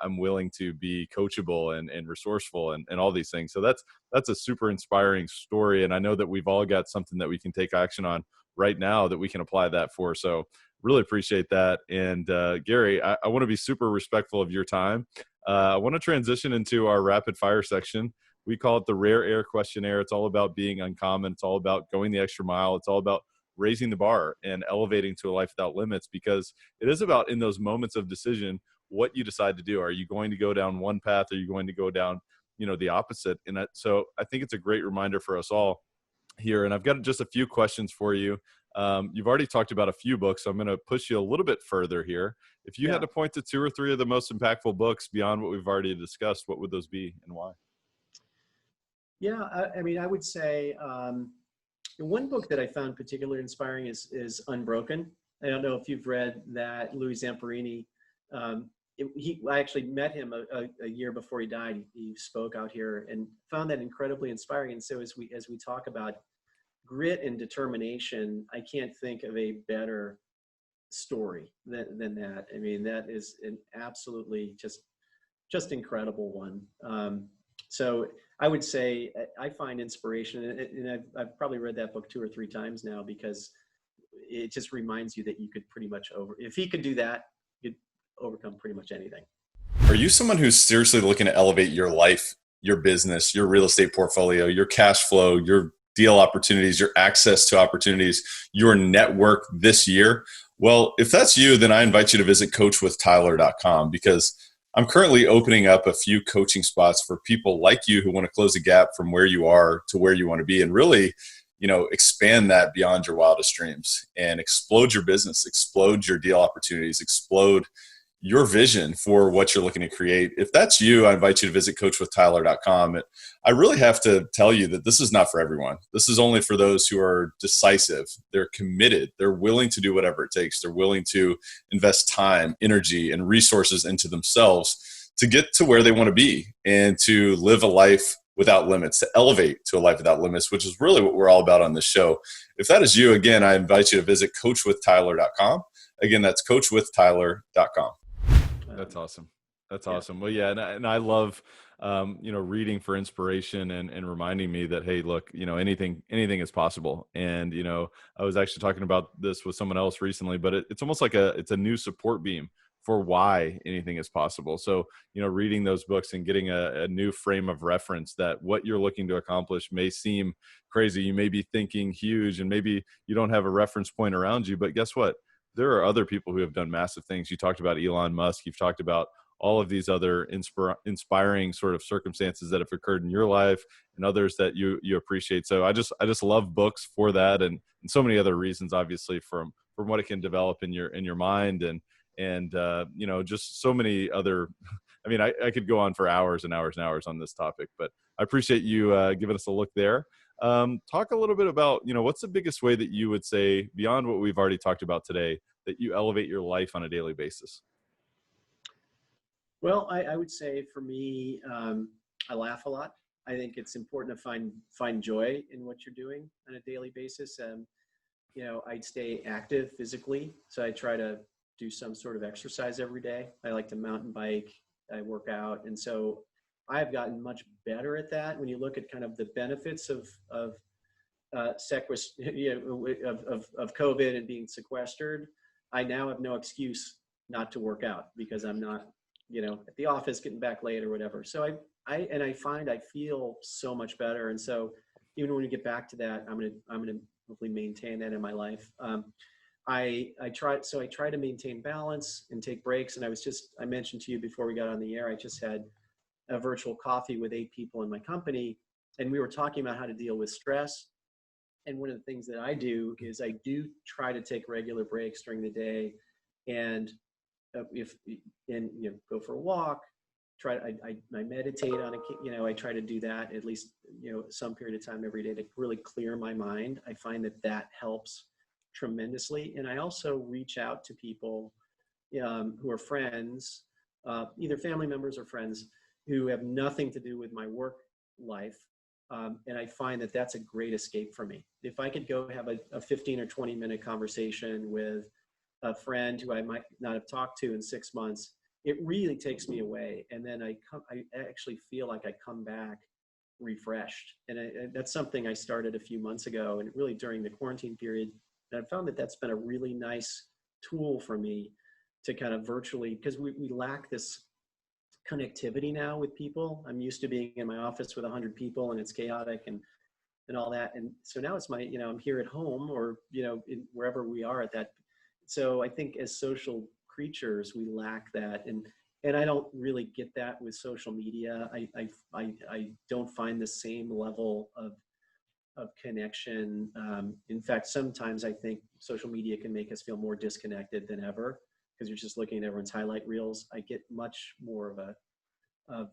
I'm willing to be coachable and resourceful and all these things. So that's a super inspiring story. And I know that we've all got something that we can take action on right now that we can apply that for. So really appreciate that. And Gary, I want to be super respectful of your time. I want to transition into our rapid fire section. We call it the Rare Air Questionnaire. It's all about being uncommon. It's all about going the extra mile. It's all about raising the bar and elevating to a life without limits, because it is about, in those moments of decision, what you decide to do. Are you going to go down one path? Or are you going to go down, the opposite? And so I think it's a great reminder for us all here. And I've got just a few questions for you. You've already talked about a few books, so I'm going to push you a little bit further here. If you had to point to 2 or 3 of the most impactful books beyond what we've already discussed, what would those be and why? Yeah, I mean, I would say one book that I found particularly inspiring is Unbroken. I don't know if you've read that. Louis Zamperini. I actually met him a year before he died. He spoke out here and found that incredibly inspiring. And so as we talk about grit and determination, I can't think of a better story than that. I mean, that is an absolutely just incredible one. So I would say I find inspiration, and I've probably read that book 2 or 3 times now, because it just reminds you that you could pretty much if he could do that, you could overcome pretty much anything. Are you someone who's seriously looking to elevate your life, your business, your real estate portfolio, your cash flow, your deal opportunities, your access to opportunities, your network this year? Well, if that's you, then I invite you to visit coachwithtyler.com, because I'm currently opening up a few coaching spots for people like you who want to close the gap from where you are to where you want to be, and really, expand that beyond your wildest dreams and explode your business, explode your deal opportunities, explode your vision for what you're looking to create. If that's you, I invite you to visit coachwithtyler.com. I really have to tell you that this is not for everyone. This is only for those who are decisive. They're committed. They're willing to do whatever it takes. They're willing to invest time, energy, and resources into themselves to get to where they want to be and to live a life without limits, to elevate to a life without limits, which is really what we're all about on this show. If that is you, again, I invite you to visit coachwithtyler.com. Again, that's coachwithtyler.com. That's awesome. That's awesome. Well, yeah. And I love, reading for inspiration and reminding me that, hey, look, anything is possible. And, I was actually talking about this with someone else recently, but it's almost like it's a new support beam for why anything is possible. So, reading those books and getting a new frame of reference that what you're looking to accomplish may seem crazy. You may be thinking huge and maybe you don't have a reference point around you, but guess what? There are other people who have done massive things. You talked about Elon Musk. You've talked about all of these other inspiring sort of circumstances that have occurred in your life and others that you appreciate. So I just love books for that, and so many other reasons, obviously, from what it can develop in your mind and just so many other. I mean, I could go on for hours and hours and hours on this topic, but I appreciate you giving us a look there. Talk a little bit about, what's the biggest way that you would say, beyond what we've already talked about today, that you elevate your life on a daily basis? Well, I would say for me, I laugh a lot. I think it's important to find joy in what you're doing on a daily basis. I'd stay active physically. So I try to do some sort of exercise every day. I like to mountain bike, I work out. And so I've gotten much better at that. When you look at kind of the benefits of COVID and being sequestered, I now have no excuse not to work out because I'm not, at the office getting back late or whatever. So I find I feel so much better. And so even when we get back to that, I'm gonna hopefully maintain that in my life. I try to maintain balance and take breaks. And I mentioned to you before we got on the air, I just had a virtual coffee with 8 people in my company, and we were talking about how to deal with stress. And one of the things that I do is I do try to take regular breaks during the day, and go for a walk. I meditate on it. I try to do that at least some period of time every day to really clear my mind. I find that helps tremendously. And I also reach out to people who are friends, either family members or friends who have nothing to do with my work life. And I find that that's a great escape for me. If I could go have a 15 or 20 minute conversation with a friend who I might not have talked to in 6 months, it really takes me away. And then I actually feel like I come back refreshed. And that's something I started a few months ago, and really during the quarantine period. And I found that that's been a really nice tool for me to kind of virtually, because we lack this connectivity now with people. I'm used to being in my office with 100 people and it's chaotic and all that. And so now it's I'm here at home or, wherever we are at that. So I think as social creatures, we lack that. And I don't really get that with social media. I don't find the same level of connection. In fact, sometimes I think social media can make us feel more disconnected than ever because you're just looking at everyone's highlight reels. I get much more of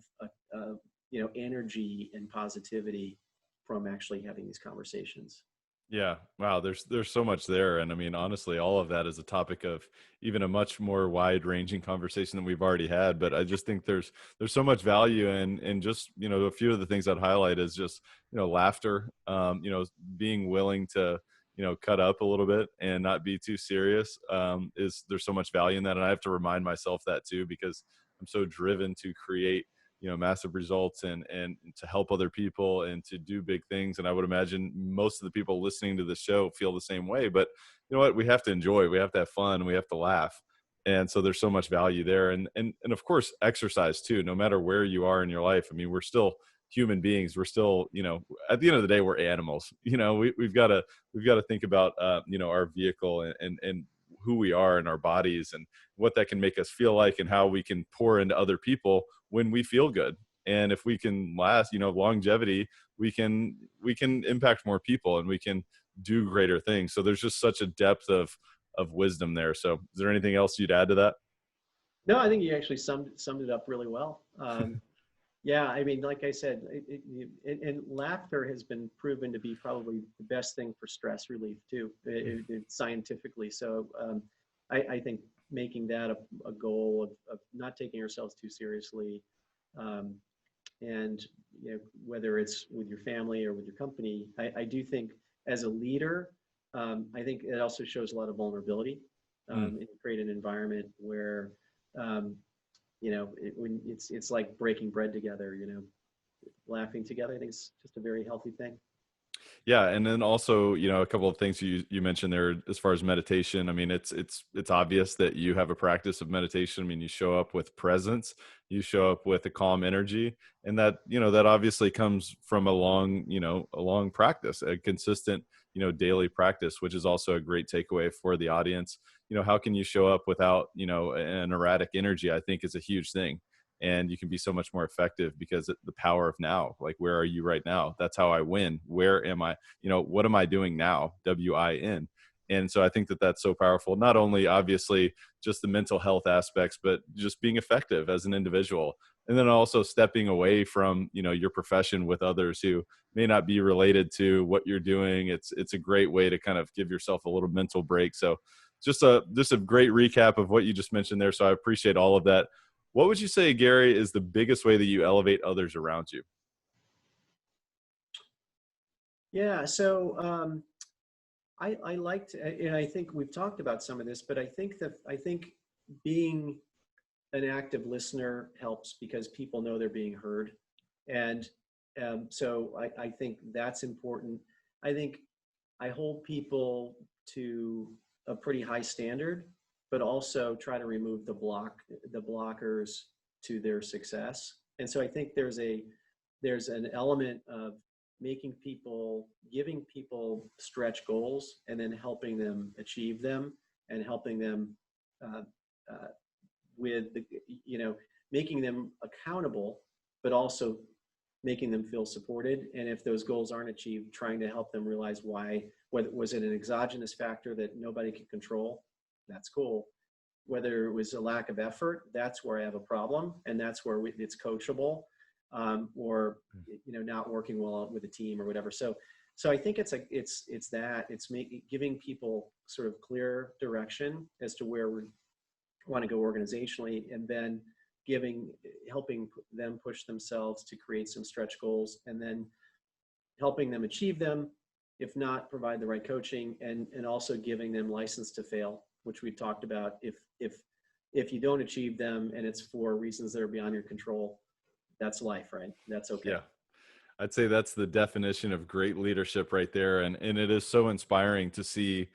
energy and positivity from actually having these conversations. Yeah. Wow. There's so much there. And I mean, honestly, all of that is a topic of even a much more wide ranging conversation than we've already had. But I just think there's so much value in just, a few of the things I'd highlight is just, laughter, being willing to, cut up a little bit and not be too serious. There's so much value in that. And I have to remind myself that too, because I'm so driven to create massive results and to help other people and to do big things. And I would imagine most of the people listening to the show feel the same way, but you know what, we have to enjoy, we have to have fun, we have to laugh. And so there's so much value there. And of course, exercise too, no matter where you are in your life. I mean, we're still human beings. We're still, at the end of the day, we're animals. We've got to think about, our vehicle and who we are in our bodies and what that can make us feel like and how we can pour into other people when we feel good. And if we can last, longevity, we can impact more people and we can do greater things. So there's just such a depth of wisdom there. So is there anything else you'd add to that? No, I think you actually summed it up really well. Yeah, I mean, like I said, and laughter has been proven to be probably the best thing for stress relief too, scientifically. So I think making that a goal of not taking ourselves too seriously, and whether it's with your family or with your company, I do think as a leader, I think it also shows a lot of vulnerability, and create an environment where when it's like breaking bread together, laughing together. I think it's just a very healthy thing. Yeah. And then also, a couple of things you mentioned there as far as meditation. I mean, it's obvious that you have a practice of meditation. I mean, you show up with presence, you show up with a calm energy, and that, that obviously comes from a long practice, a consistent, daily practice, which is also a great takeaway for the audience. How can you show up without, an erratic energy, I think is a huge thing. And you can be so much more effective because the power of now, like, where are you right now? That's how I win. Where am I? What am I doing now? WIN. And so I think that that's so powerful, not only obviously just the mental health aspects, but just being effective as an individual. And then also stepping away from, your profession with others who may not be related to what you're doing. It's a great way to kind of give yourself a little mental break. So just a great recap of what you just mentioned there. So I appreciate all of that. What would you say, Gary, is the biggest way that you elevate others around you? Yeah, so I liked, and I think we've talked about some of this, but I think being an active listener helps because people know they're being heard, and so I think that's important. I hold people to a pretty high standard, but also try to remove the blockers to their success. And so I think there's an element of giving people stretch goals and then helping them achieve them and helping them with making them accountable, but also making them feel supported. And if those goals aren't achieved, trying to help them realize why. Whether was it an exogenous factor that nobody can control? That's cool. Whether it was a lack of effort, that's where I have a problem, and that's where it's coachable, or not working well with a team or whatever. So I think it's giving people sort of clear direction as to where we want to go organizationally, and then helping them push themselves to create some stretch goals, and then helping them achieve them. If not, provide the right coaching, and also giving them license to fail, which we've talked about. If you don't achieve them and it's for reasons that are beyond your control, that's life, right? That's okay. Yeah. I'd say that's the definition of great leadership right there. And it is so inspiring to see,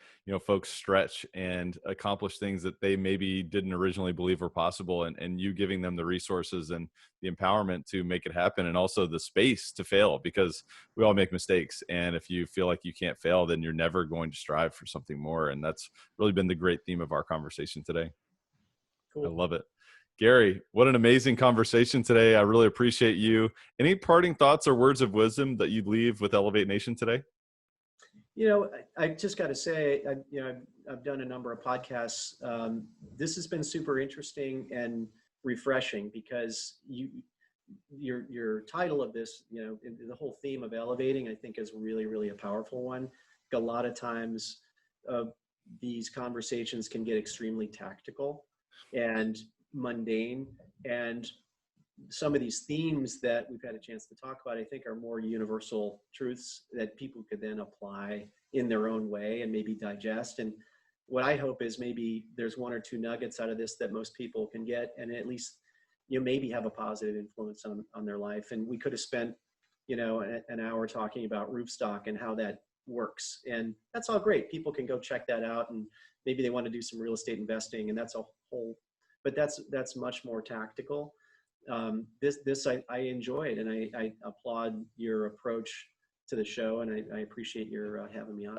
folks stretch and accomplish things that they maybe didn't originally believe were possible, and you giving them the resources and the empowerment to make it happen, and also the space to fail, because we all make mistakes. And if you feel like you can't fail, then you're never going to strive for something more. And that's really been the great theme of our conversation today. Cool. I love it. Gary, what an amazing conversation today. I really appreciate you. Any parting thoughts or words of wisdom that you'd leave with Elevate Nation today? I just got to say, I've done a number of podcasts. This has been super interesting and refreshing because your title of this, the whole theme of elevating, I think is really, really a powerful one. A lot of times these conversations can get extremely tactical and mundane, and some of these themes that we've had a chance to talk about, I think, are more universal truths that people could then apply in their own way and maybe digest. And what I hope is maybe there's one or two nuggets out of this that most people can get, and at least maybe have a positive influence on their life. And we could have spent an hour talking about Roofstock and how that works, and that's all great. People can go check that out, and maybe they want to do some real estate investing, and that's a whole, but that's much more tactical. This I enjoyed, and I applaud your approach to the show, and I appreciate your having me on.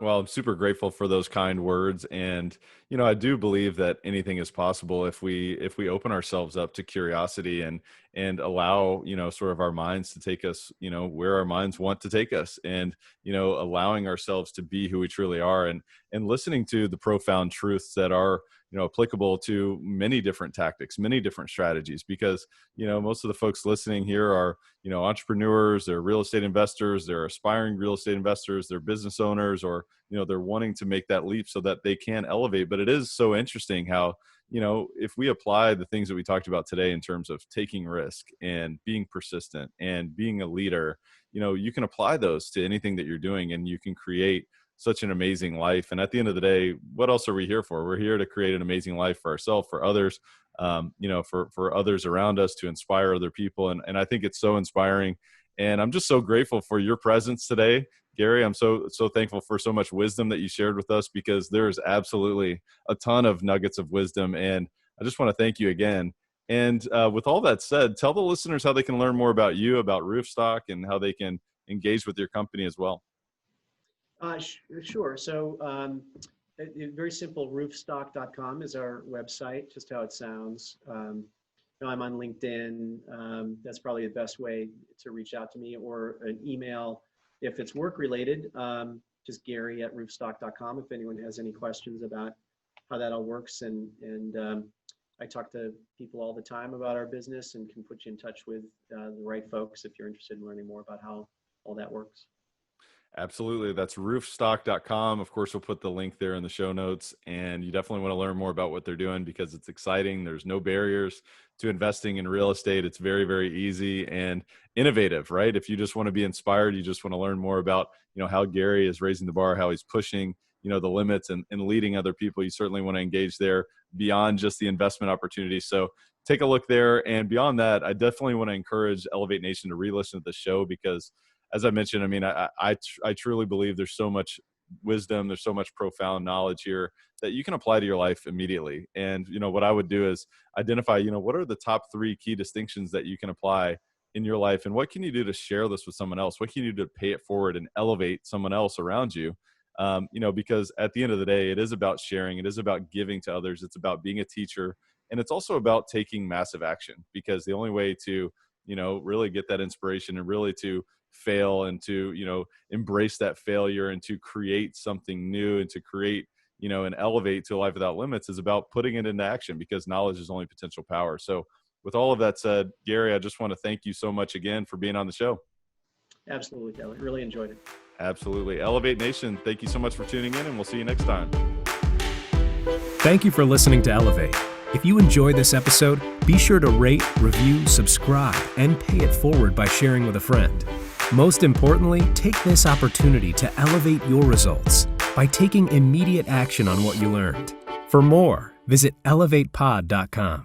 Well, I'm super grateful for those kind words. And, I do believe that anything is possible if we open ourselves up to curiosity and allow, sort of our minds to take us, where our minds want to take us, and, allowing ourselves to be who we truly are, and listening to the profound truths that are, applicable to many different tactics, many different strategies, because, most of the folks listening here are, entrepreneurs, they're real estate investors, they're aspiring real estate investors, they're business owners, or, they're wanting to make that leap so that they can elevate. But it is so interesting how, if we apply the things that we talked about today in terms of taking risk and being persistent and being a leader, you can apply those to anything that you're doing, and you can create such an amazing life. And at the end of the day, what else are we here for? We're here to create an amazing life for ourselves, for others, for others around us, to inspire other people. And I think it's so inspiring. And I'm just so grateful for your presence today, Gary. I'm so thankful for so much wisdom that you shared with us, because there is absolutely a ton of nuggets of wisdom. And I just want to thank you again. And with all that said, tell the listeners how they can learn more about you, about Roofstock, and how they can engage with your company as well. Sure. So very simple, roofstock.com is our website, just how it sounds. I'm on LinkedIn. That's probably the best way to reach out to me, or an email if it's work related, just Gary@roofstock.com if anyone has any questions about how that all works. And I talk to people all the time about our business and can put you in touch with the right folks if you're interested in learning more about how all that works. Absolutely. That's roofstock.com. Of course, we'll put the link there in the show notes, and you definitely want to learn more about what they're doing, because it's exciting. There's no barriers to investing in real estate. It's very, very easy and innovative, right? If you just want to be inspired, you just want to learn more about, how Gary is raising the bar, how he's pushing, the limits and leading other people, you certainly want to engage there beyond just the investment opportunities. So take a look there. And beyond that, I definitely want to encourage Elevate Nation to re-listen to the show, because as I mentioned, I truly believe there's so much wisdom, there's so much profound knowledge here that you can apply to your life immediately. And, what I would do is identify, what are the top 3 key distinctions that you can apply in your life, and what can you do to share this with someone else? What can you do to pay it forward and elevate someone else around you? Because at the end of the day, it is about sharing. It is about giving to others. It's about being a teacher. And it's also about taking massive action, because the only way to, really get that inspiration and really to fail and to, embrace that failure and to create something new and to create, and elevate to a life without limits is about putting it into action, because knowledge is only potential power. So with all of that said, Gary, I just want to thank you so much again for being on the show. Absolutely, Kelly. Really enjoyed it. Absolutely. Elevate Nation, thank you so much for tuning in, and we'll see you next time. Thank you for listening to Elevate. If you enjoyed this episode, be sure to rate, review, subscribe, and pay it forward by sharing with a friend. Most importantly, take this opportunity to elevate your results by taking immediate action on what you learned. For more, visit elevatepod.com.